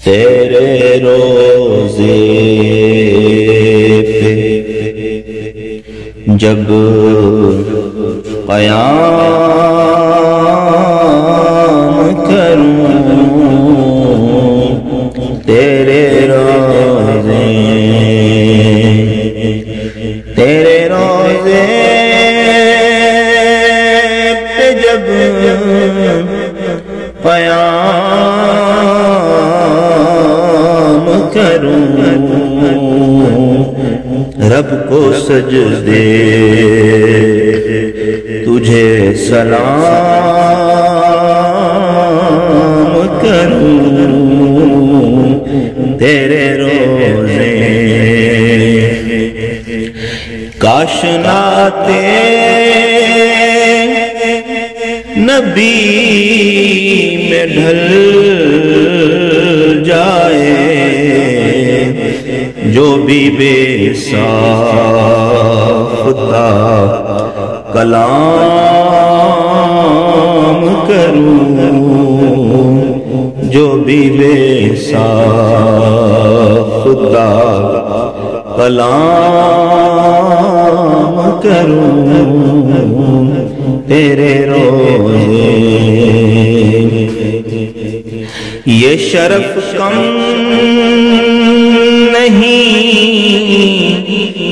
تیرے روزے پہ جب قیام کروں، تیرے روزے پہ جب قیام کروں، رب کو سجدے تجھے سلام کروں، تیرے روزے کاش ناتے نبی میں ڈھل جائے، جو بھی بے ساختہ کلام کروں، جو بھی بے ساختہ کلام کروں، تیرے روزے یہ شرف کم نہیں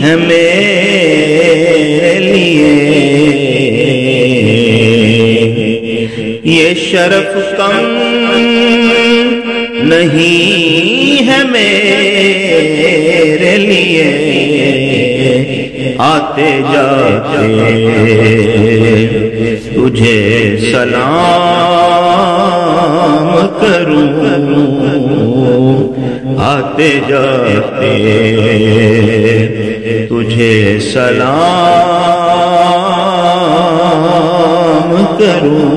ہے میرے لیے، یہ شرف کم نہیں ہے میرے لیے، آتے جاتے تجھے سلام کروں، آتے جاتے تجھے سلام کروں،